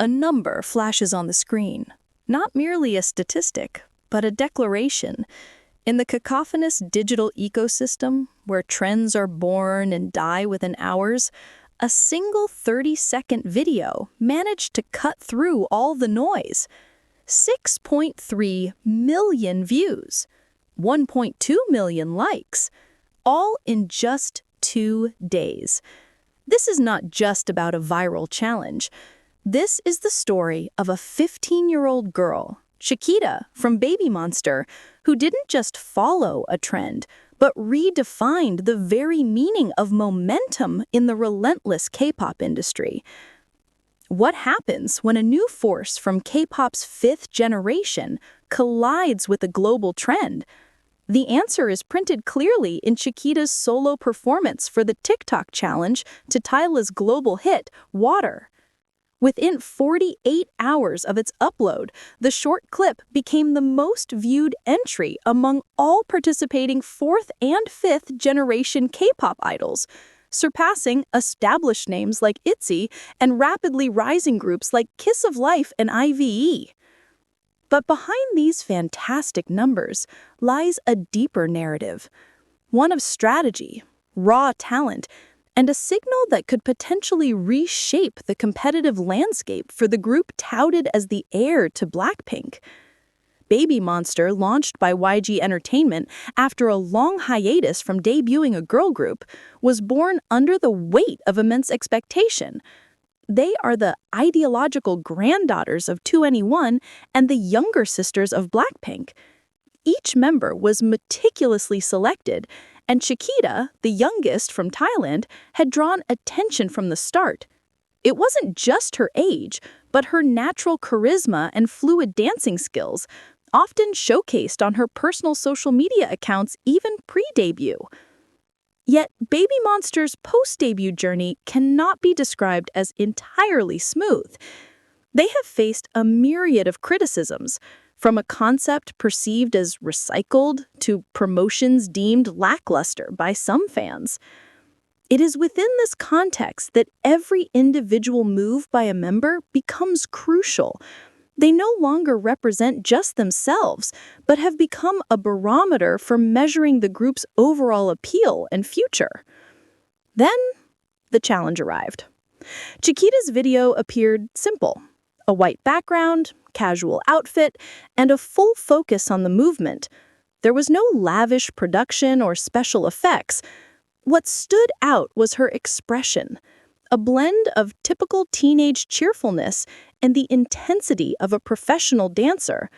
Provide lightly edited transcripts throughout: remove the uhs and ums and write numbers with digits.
A number flashes on the screen. Not merely a statistic, but a declaration. In the cacophonous digital ecosystem, where trends are born and die within hours, a single 30-second video managed to cut through all the noise. 6.3 million views, 1.2 million likes, all in just 2 days. This is not just about a viral challenge. This is the story of a 15-year-old girl, Chiquita from BABYMONSTER, who didn't just follow a trend, but redefined the very meaning of momentum in the relentless K-pop industry. What happens when a new force from K-pop's fifth generation collides with a global trend? The answer is printed clearly in Chiquita's solo performance for the TikTok challenge to Tyla's global hit, Water. Within 48 hours of its upload, the short clip became the most viewed entry among all participating fourth and fifth generation K-pop idols, surpassing established names like ITZY and rapidly rising groups like Kiss of Life and IVE. But behind these fantastic numbers lies a deeper narrative, one of strategy, raw talent, and a signal that could potentially reshape the competitive landscape for the group touted as the heir to Blackpink. BABYMONSTER, launched by YG Entertainment after a long hiatus from debuting a girl group, was born under the weight of immense expectation. They are the ideological granddaughters of 2NE1 and the younger sisters of Blackpink. Each member was meticulously selected, and Chiquita, the youngest from Thailand, had drawn attention from the start. It wasn't just her age, but her natural charisma and fluid dancing skills, often showcased on her personal social media accounts even pre-debut. Yet, BABYMONSTER's post-debut journey cannot be described as entirely smooth. They have faced a myriad of criticisms, from a concept perceived as recycled to promotions deemed lackluster by some fans. It is within this context that every individual move by a member becomes crucial. They no longer represent just themselves, but have become a barometer for measuring the group's overall appeal and future. Then, the challenge arrived. Chiquita's video appeared simple: a white background, casual outfit, and a full focus on the movement. There was no lavish production or special effects. What stood out was her expression, a blend of typical teenage cheerfulness and the intensity of a professional dancer.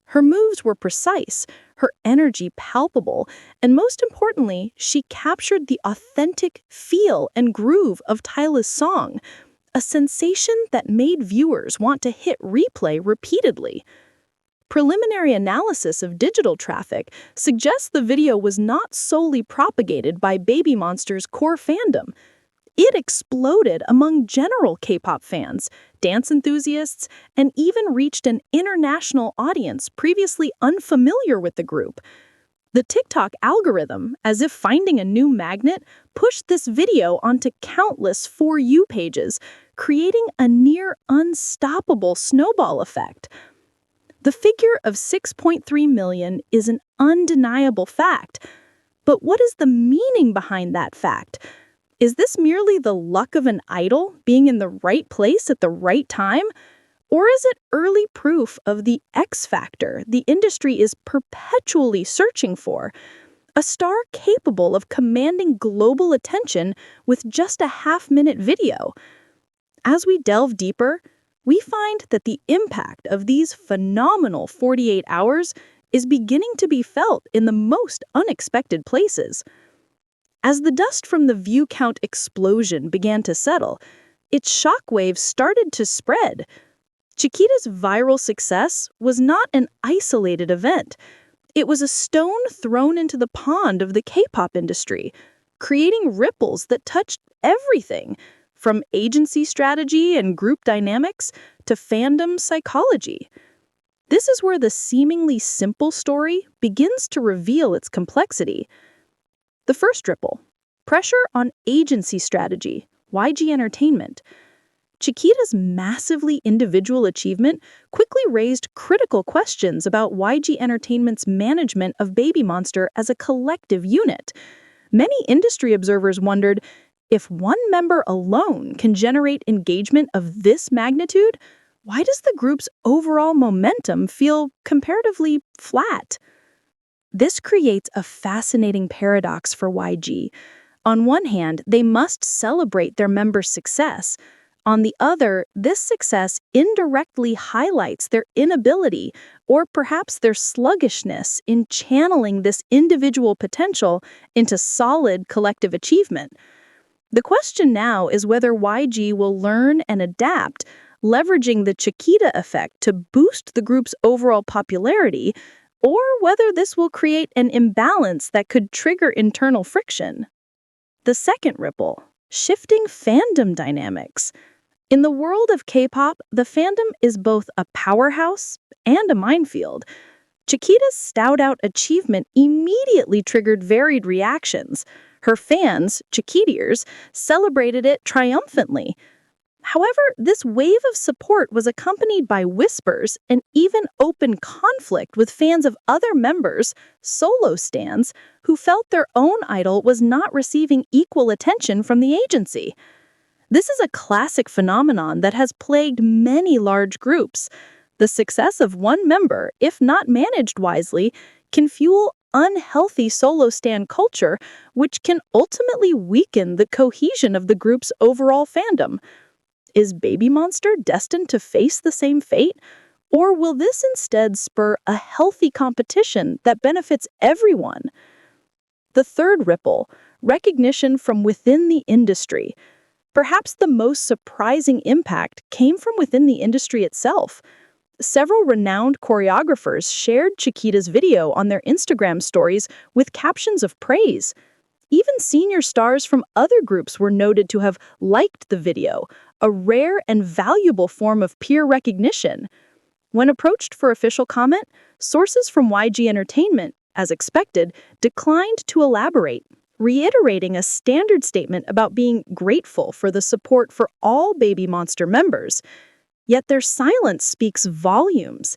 Her moves were precise, her energy palpable, and most importantly, she captured the authentic feel and groove of Tyla's song, a sensation that made viewers want to hit replay repeatedly. Preliminary analysis of digital traffic suggests the video was not solely propagated by BABYMONSTER's core fandom. It exploded among general K-pop fans, dance enthusiasts, and even reached an international audience previously unfamiliar with the group. The TikTok algorithm, as if finding a new magnet, pushed this video onto countless For You pages, creating a near unstoppable snowball effect. The figure of 6.3 million is an undeniable fact. But what is the meaning behind that fact? Is this merely the luck of an idol being in the right place at the right time? Or is it early proof of the X factor the industry is perpetually searching for? A star capable of commanding global attention with just a half-minute video. As we delve deeper, we find that the impact of these phenomenal 48 hours is beginning to be felt in the most unexpected places. As the dust from the view count explosion began to settle, its shockwaves started to spread. Chiquita's viral success was not an isolated event. It was a stone thrown into the pond of the K-pop industry, creating ripples that touched everything, from agency strategy and group dynamics to fandom psychology. This is where the seemingly simple story begins to reveal its complexity. The first ripple: pressure on agency strategy, YG Entertainment. Chiquita's massively individual achievement quickly raised critical questions about YG Entertainment's management of BABYMONSTER as a collective unit. Many industry observers wondered, if one member alone can generate engagement of this magnitude, why does the group's overall momentum feel comparatively flat? This creates a fascinating paradox for YG. On one hand, they must celebrate their members' success. On the other, this success indirectly highlights their inability, or perhaps their sluggishness, in channeling this individual potential into solid collective achievement. The question now is whether YG will learn and adapt, leveraging the Chiquita effect to boost the group's overall popularity, or whether this will create an imbalance that could trigger internal friction. The second ripple, shifting fandom dynamics. In the world of K-pop, the fandom is both a powerhouse and a minefield. Chiquita's stout-out achievement immediately triggered varied reactions. Her fans, Chiquitiers, celebrated it triumphantly. However, this wave of support was accompanied by whispers and even open conflict with fans of other members, solo stans, who felt their own idol was not receiving equal attention from the agency. This is a classic phenomenon that has plagued many large groups. The success of one member, if not managed wisely, can fuel unhealthy solo stan culture, which can ultimately weaken the cohesion of the group's overall fandom. Is BABYMONSTER destined to face the same fate? Or will this instead spur a healthy competition that benefits everyone? The third ripple, recognition from within the industry. Perhaps the most surprising impact came from within the industry itself. Several renowned choreographers shared Chiquita's video on their Instagram stories with captions of praise. Even senior stars from other groups were noted to have liked the video, a rare and valuable form of peer recognition. When approached for official comment, sources from YG Entertainment, as expected, declined to elaborate, reiterating a standard statement about being grateful for the support for all BABYMONSTER members. Yet their silence speaks volumes.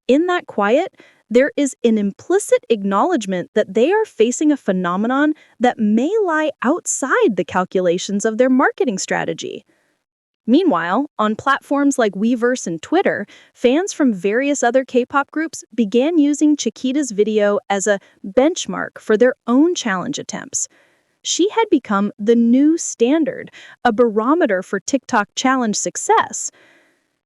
In that quiet, there is an implicit acknowledgement that they are facing a phenomenon that may lie outside the calculations of their marketing strategy. Meanwhile, on platforms like Weverse and Twitter, fans from various other K-pop groups began using Chiquita's video as a benchmark for their own challenge attempts. She had become the new standard, a barometer for TikTok challenge success.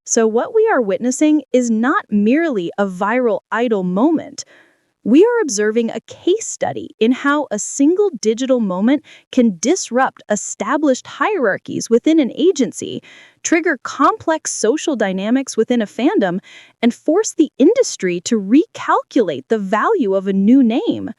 So what we are witnessing is not merely a viral idol moment. We are observing a case study in how a single digital moment can disrupt established hierarchies within an agency, trigger complex social dynamics within a fandom, and force the industry to recalculate the value of a new name.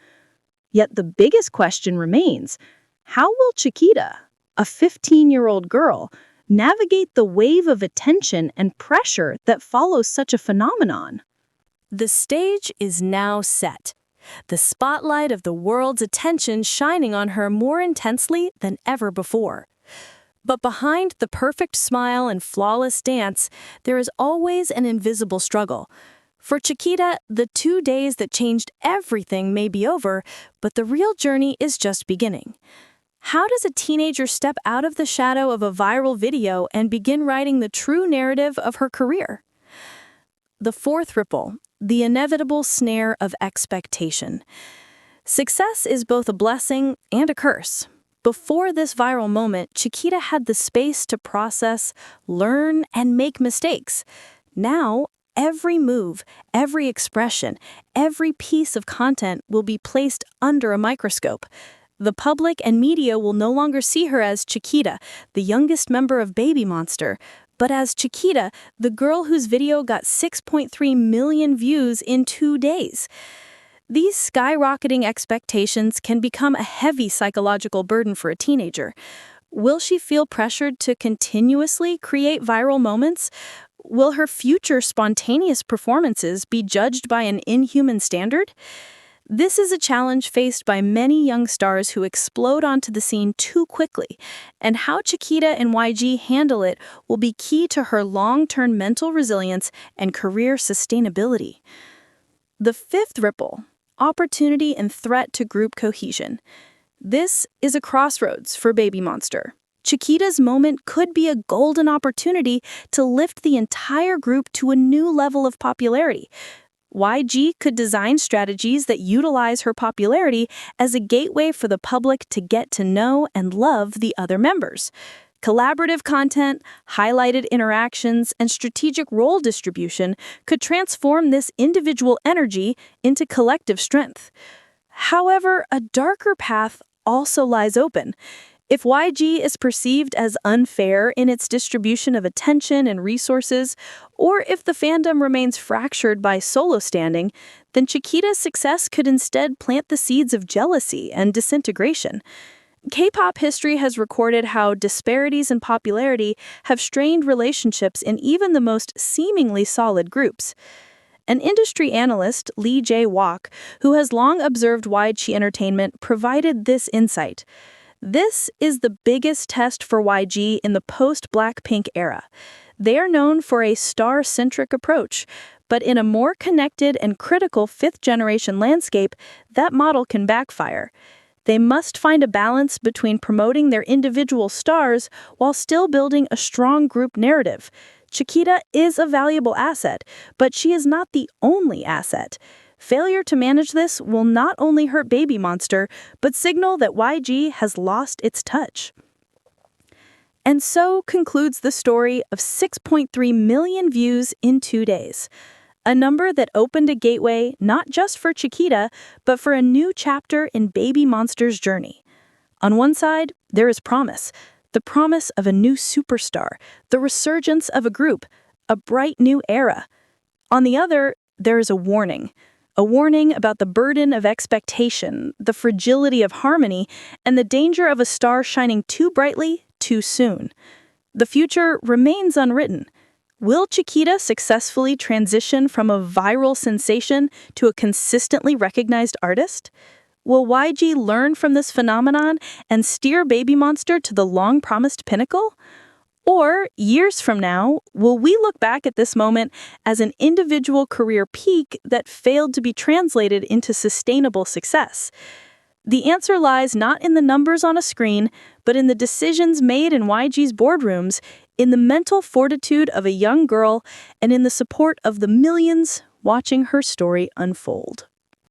Yet the biggest question remains, how will Chiquita, a 15-year-old girl, navigate the wave of attention and pressure that follows such a phenomenon? The stage is now set, the spotlight of the world's attention shining on her more intensely than ever before. But behind the perfect smile and flawless dance, there is always an invisible struggle. For Chiquita, the 2 days that changed everything may be over, but the real journey is just beginning. How does a teenager step out of the shadow of a viral video and begin writing the true narrative of her career? The fourth ripple, the inevitable snare of expectation. Success is both a blessing and a curse. Before this viral moment, Chiquita had the space to process, learn, and make mistakes. Now, every move, every expression, every piece of content will be placed under a microscope. The public and media will no longer see her as Chiquita, the youngest member of BABYMONSTER, but as Chiquita, the girl whose video got 6.3 million views in 2 days. These skyrocketing expectations can become a heavy psychological burden for a teenager. Will she feel pressured to continuously create viral moments? Will her future spontaneous performances be judged by an inhuman standard? This is a challenge faced by many young stars who explode onto the scene too quickly, and how Chiquita and YG handle it will be key to her long-term mental resilience and career sustainability. The fifth ripple: opportunity and threat to group cohesion. This is a crossroads for BABYMONSTER. Chiquita's moment could be a golden opportunity to lift the entire group to a new level of popularity. YG could design strategies that utilize her popularity as a gateway for the public to get to know and love the other members. Collaborative content, highlighted interactions, and strategic role distribution could transform this individual energy into collective strength. However, a darker path also lies open. If YG is perceived as unfair in its distribution of attention and resources, or if the fandom remains fractured by solo standing, then Chiquita's success could instead plant the seeds of jealousy and disintegration. K-pop history has recorded how disparities in popularity have strained relationships in even the most seemingly solid groups. An industry analyst, Lee Jae-wook, who has long observed YG Entertainment, provided this insight. This is the biggest test for YG in the post-Blackpink era. They are known for a star-centric approach, but in a more connected and critical fifth-generation landscape, that model can backfire. They must find a balance between promoting their individual stars while still building a strong group narrative. Chiquita is a valuable asset, but she is not the only asset. Failure to manage this will not only hurt BABYMONSTER, but signal that YG has lost its touch. And so concludes the story of 6.3 million views in 2 days. A number that opened a gateway not just for Chiquita, but for a new chapter in BABYMONSTER's journey. On one side, there is promise. The promise of a new superstar, the resurgence of a group, a bright new era. On the other, there is a warning. A warning about the burden of expectation, the fragility of harmony, and the danger of a star shining too brightly too soon. The future remains unwritten. Will Chiquita successfully transition from a viral sensation to a consistently recognized artist? Will YG learn from this phenomenon and steer BABYMONSTER to the long-promised pinnacle? Or, years from now, will we look back at this moment as an individual career peak that failed to be translated into sustainable success? The answer lies not in the numbers on a screen, but in the decisions made in YG's boardrooms, in the mental fortitude of a young girl, and in the support of the millions watching her story unfold.